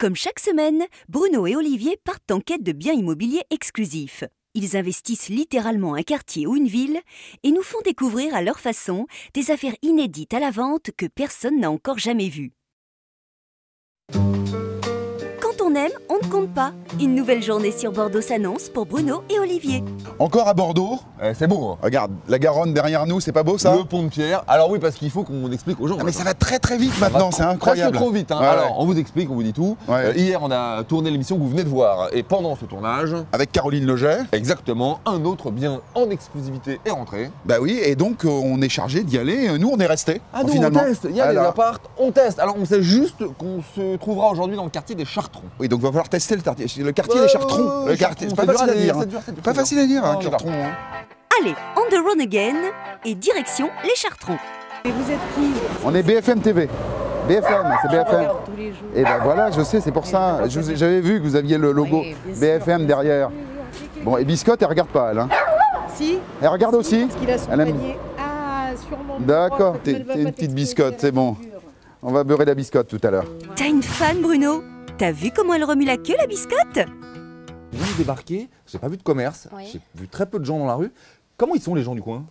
Comme chaque semaine, Bruno et Olivier partent en quête de biens immobiliers exclusifs. Ils investissent littéralement un quartier ou une ville et nous font découvrir à leur façon des affaires inédites à la vente que personne n'a encore jamais vues. Quand on aime, on ne compte pas. Une nouvelle journée sur Bordeaux s'annonce pour Bruno et Olivier. Encore à Bordeaux. C'est beau. Hein. Regarde, la Garonne derrière nous, c'est pas beau ça? Le pont de Pierre. Alors oui, parce qu'il faut qu'on explique aux gens. Ah mais ça va très très vite maintenant, c'est incroyable. Presque trop vite. Hein. Ouais, Alors, ouais. on vous explique, on vous dit tout. Ouais. Hier, on a tourné l'émission que vous venez de voir. Et pendant ce tournage, Avec Caroline Loget. exactement, un autre bien en exclusivité est rentré. Bah oui, et donc on est chargé d'y aller. Nous, on est restés. Ah non, finalement. on teste. Il y a des Alors, apparts, on teste. Alors, on sait juste qu'on se trouvera aujourd'hui dans le quartier des Chartrons. Oui, donc il va falloir tester le quartier des Chartrons. Le quartier, c'est pas facile à dire. C'est Pas facile à dire, hein, Non, Chartrons. hein. Allez, on the run again et direction les Chartrons. Et vous êtes qui? On est BFM TV. BFM, c'est Je BFM. regarde tous les jours. Et ben voilà, je sais, c'est pour ça. J'avais vu que vous aviez le logo Oui, bien sûr. BFM derrière. Bon, et Biscotte, elle regarde pas, elle. Hein. Si. Elle regarde aussi. Parce qu'il a son Elle aime- panier. Ah, sûrement. D'accord, Elle t'es va une pas petite t'exploser biscotte, la c'est bon. figure. On va beurrer la biscotte tout à l'heure. T'as une fan, Bruno? T'as vu comment elle remue la queue, la biscotte? Je viens de débarquer, j'ai pas vu de commerce, Oui. j'ai vu très peu de gens dans la rue. Comment ils sont les gens du coin?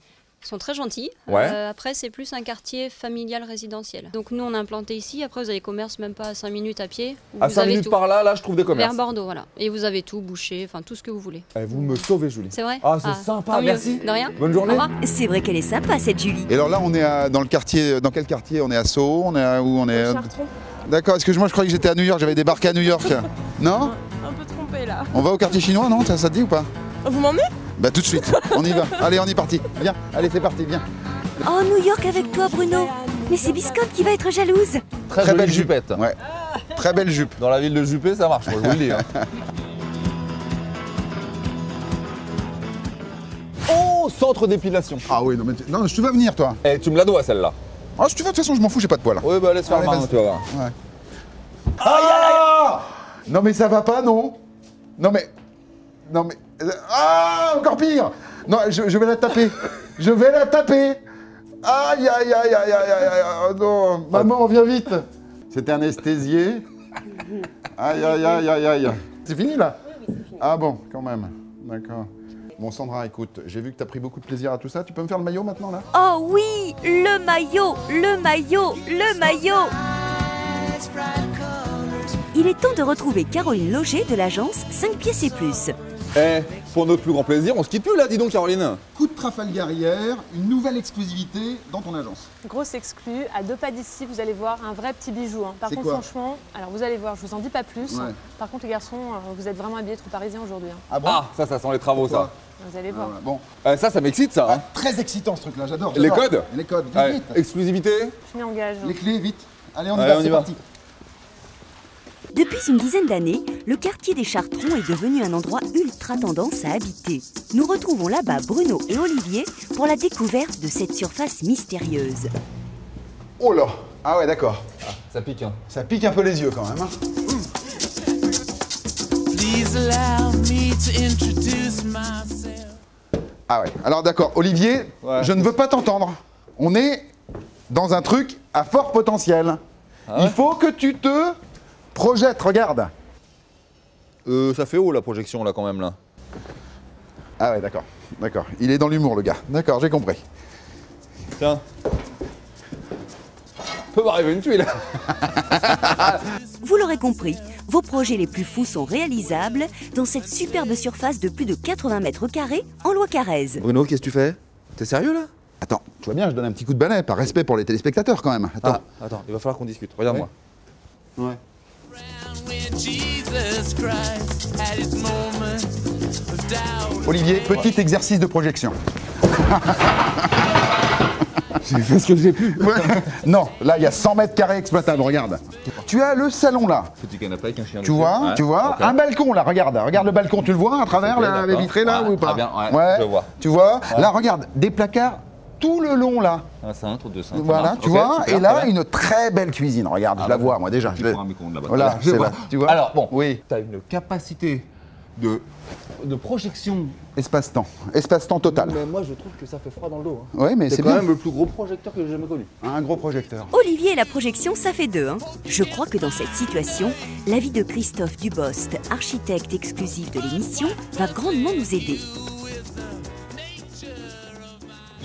Ils sont très gentils. Ouais. Après, c'est plus un quartier familial résidentiel. Donc nous, on est implanté ici. Après, vous avez commerce même pas à 5 minutes à pied. À Vous 5 avez minutes tout. par là, je trouve des Vers commerces. Bordeaux, voilà. Et vous avez tout, bouché, enfin tout ce que vous voulez. Eh, vous me sauvez, Julie. C'est vrai? Ah, c'est sympa, tant mieux. merci. De rien. Bonne journée. Au revoir. C'est vrai qu'elle est sympa, cette Julie. Et alors là, on est dans le quartier. Dans quel quartier? On est à Sceaux. On est à où? On est. Chartrons. D'accord. Excuse-moi, je croyais que j'étais à New York. J'avais débarqué à New York. Non? Un peu trompé là. On va au quartier chinois, non? Ça te dit ou pas? Vous m'emmenez? Bah tout de suite. On y va. Allez, on est parti. Viens. Allez, c'est parti. Viens. Oh, New York avec toi, Bruno. Mais c'est Biscotte qui va être jalouse. Très, Très belle belle jupette. Ouais. Très belle jupe. Dans la ville de Juppé, ça marche, moi, je vous le dis. Hein. Oh, centre d'épilation. Ah oui, non, tu vas venir, toi. Eh, tu me la dois, celle-là. Ah, si tu veux, de toute façon, je m'en fous, j'ai pas de poils. Oui, bah laisse faire Allez, le marin, vas-y. tu vas voir. Ouais. Ah non mais ça va pas, non? Non mais... Ah, encore pire. Non, je vais la taper. Je vais la taper. Aïe, aïe, aïe, aïe, aïe, aïe, oh non. Maman, viens vite. C'était anesthésié. Aïe, aïe, aïe, aïe, aïe. C'est fini, là? Ah bon, quand même. D'accord. Bon, Sandra, écoute, j'ai vu que t'as pris beaucoup de plaisir à tout ça. Tu peux me faire le maillot, maintenant, là? Oh oui, le maillot, le maillot, le maillot. Il est temps de retrouver Caroline Loget de l'agence 5 pièces et plus. Eh, pour notre plus grand plaisir, on se quitte plus là, dis donc, Caroline. Coup de Trafalgarière, une nouvelle exclusivité dans ton agence. Grosse exclue, à 2 pas d'ici, vous allez voir un vrai petit bijou. Hein. Par C'est contre, quoi? franchement, alors vous allez voir, je vous en dis pas plus. Ouais. Par contre, les garçons, vous êtes vraiment habillés trop parisiens aujourd'hui. Hein. Ah bon? Ah, ça sent les travaux, ça. Vous allez voir. Bon. Ça m'excite, ça. Ah, Hein. très excitant, ce truc-là, j'adore. Les codes? Les codes, vite, Allez, vite. exclusivité. Je m'y engage. Les clés, vite. Allez, on y Allez, va, on y c'est va. parti. Depuis une dizaine d'années, le quartier des Chartrons est devenu un endroit ultra tendance à habiter. Nous retrouvons là-bas Bruno et Olivier pour la découverte de cette surface mystérieuse. Oh là. Ah ouais, d'accord. Ça pique, hein. Ça pique un peu les yeux quand même. Hein. Please allow me to introduce myself. Ah ouais. Alors d'accord, Olivier, Ouais. je ne veux pas t'entendre. On est dans un truc à fort potentiel. Ah ouais? Il faut que tu te projettes, regarde. Ça fait haut la projection là quand même là. Ah ouais, d'accord. D'accord. Il est dans l'humour, le gars. D'accord, j'ai compris. Tiens. Peut m'arriver une tuile. Vous l'aurez compris, vos projets les plus fous sont réalisables dans cette superbe surface de plus de 80 mètres carrés en loi Carrez. Bruno, qu'est-ce que tu fais? T'es sérieux là? Attends, tu vois bien, je donne un petit coup de balai, par respect pour les téléspectateurs quand même. Attends. Ah, attends, il va falloir qu'on discute. Regarde-moi. Ouais. When Jesus Christ had his moment of doubt. Olivier, petit exercice de projection. J'ai fait ce que j'ai pu. Ouais. Non, là, il y a 100 mètres carrés exploitables, regarde. Tu as le salon là. Petit canapé avec un chien. Tu vois, dessus. tu vois, ok. un balcon là, regarde le balcon, tu le vois à travers Ok, la baie d'accord. vitrée là Ah, ou pas? très bien, ouais, je vois. Tu vois, là regarde, des placards tout le long là. Un cintre, deux cintres. Voilà, tu Ok, vois, super, et là très bien. une très belle cuisine, regarde, Ah, je la bah, vois moi déjà. Tu prends un micro-ondes là-bas. Voilà, Je c'est vois. là, tu vois. Alors bon, Oui. tu as une capacité De projection. Espace-temps. Espace-temps total. Mais moi, je trouve que ça fait froid dans le dos. Hein. Ouais, mais c'est C'est quand bien. même le plus gros projecteur que j'ai jamais connu. Un gros projecteur. Olivier et la projection, ça fait deux. Hein. Je crois que dans cette situation, l'avis de Christophe Dubost, architecte exclusif de l'émission, va grandement nous aider.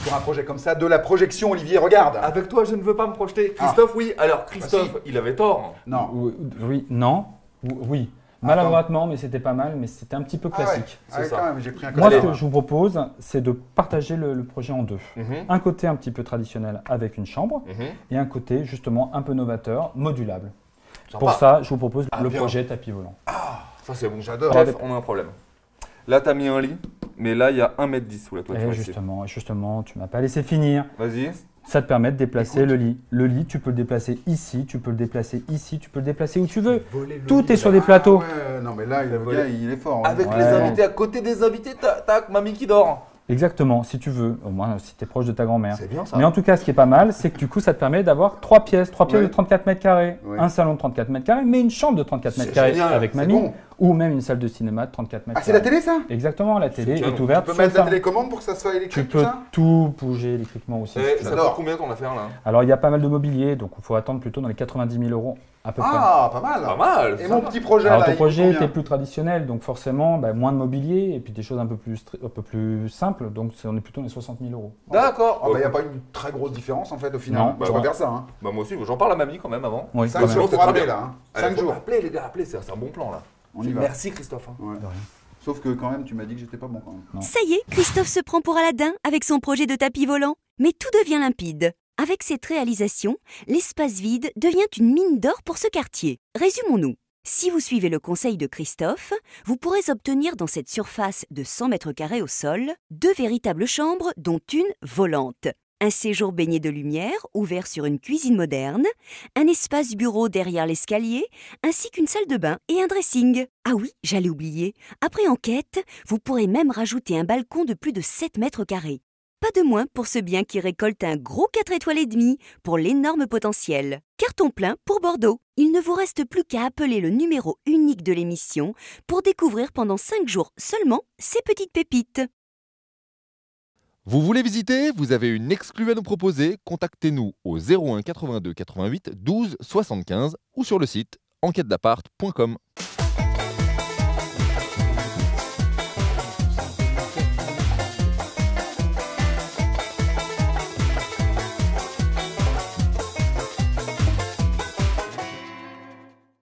Pour un projet comme ça, de la projection, Olivier, regarde. Avec toi, je ne veux pas me projeter. Christophe, oui. Alors, Christophe, il avait tort. Non. Oui, non, oui. Maladroitement, mais c'était pas mal, mais c'était un petit peu classique. Ah ouais, ça. quand même, j'ai pris un Moi, côté. ce que je vous propose, c'est de partager le projet en deux. Un côté un petit peu traditionnel avec une chambre et un côté justement un peu novateur, modulable. Sympa. Pour ça, je vous propose le bien. projet tapis volant. Ça, c'est bon. J'adore. Bref, on a un problème. Là, t'as mis un lit, mais là, il y a 1,10 m sous la toiture. Et ici. justement, tu m'as pas laissé finir. Vas-y. Ça te permet de déplacer le lit. Le lit, tu peux le déplacer ici, tu peux le déplacer ici, tu peux le déplacer où tu veux. Tout est sur des plateaux. Ouais, non, mais là, le volé. gars, il est fort. hein. Avec Ouais. les invités, à côté des invités, tac, mamie qui dort. Exactement, si tu veux, au moins si tu es proche de ta grand-mère. C'est bien ça. Mais en tout cas, ce qui est pas mal, c'est que du coup, ça te permet d'avoir 3 pièces Ouais. de 34 mètres carrés, Ouais. un salon de 34 mètres carrés, mais une chambre de 34 mètres C'est carrés génial, avec c'est mamie, bon. ou même une salle de cinéma de 34 mètres Ah, c'est la carrés. télé, ça? Exactement, la télé canon. est Tu ouverte peux sur le mettre la salon. télécommande pour que ça soit Tu électrique, tout peux ça? tout bouger électriquement aussi. si tu Ça veux. coûte combien ton affaire là? Alors, il y a pas mal de mobilier, donc il faut attendre plutôt dans les 90 000 € à peu près. Ah, pas mal. Pas mal. Et mon petit projet, Alors là, ton il coûte projet combien? était plus traditionnel, donc forcément moins de mobilier et puis des choses un peu plus simples, donc on est plutôt dans les 60 000 €. D'accord. Ah, bah, il n'y a pas une très grosse différence, en fait, au final. Non. Je préfère ça, hein. Bah moi aussi, j'en parle à mamie quand même avant. Oui, 5 quand même. jours c'est pour très appeler, bien. là. Hein. Allez, 5 faut jours. Appelez les gars, appelez, c'est un bon plan là. On y va. Merci Christophe. hein. Ouais. De rien. Sauf que, quand même, tu m'as dit que j'étais pas bon, quand même. Ça y est, Christophe se prend pour Aladdin avec son projet de tapis volant. Mais tout devient limpide. Avec cette réalisation, l'espace vide devient une mine d'or pour ce quartier. Résumons-nous. Si vous suivez le conseil de Christophe, vous pourrez obtenir dans cette surface de 100 mètres carrés au sol 2 véritables chambres, dont une volante. Un séjour baigné de lumière, ouvert sur une cuisine moderne, un espace bureau derrière l'escalier, ainsi qu'une salle de bain et un dressing. Ah oui, j'allais oublier, après enquête, vous pourrez même rajouter un balcon de plus de 7 mètres carrés. Pas de moins pour ce bien qui récolte un gros 4 étoiles et demie pour l'énorme potentiel. Carton plein pour Bordeaux. Il ne vous reste plus qu'à appeler le numéro unique de l'émission pour découvrir pendant 5 jours seulement ces petites pépites. Vous voulez visiter? Vous avez une exclue à nous proposer? Contactez-nous au 01 82 88 12 75 ou sur le site enquêtedappart.com.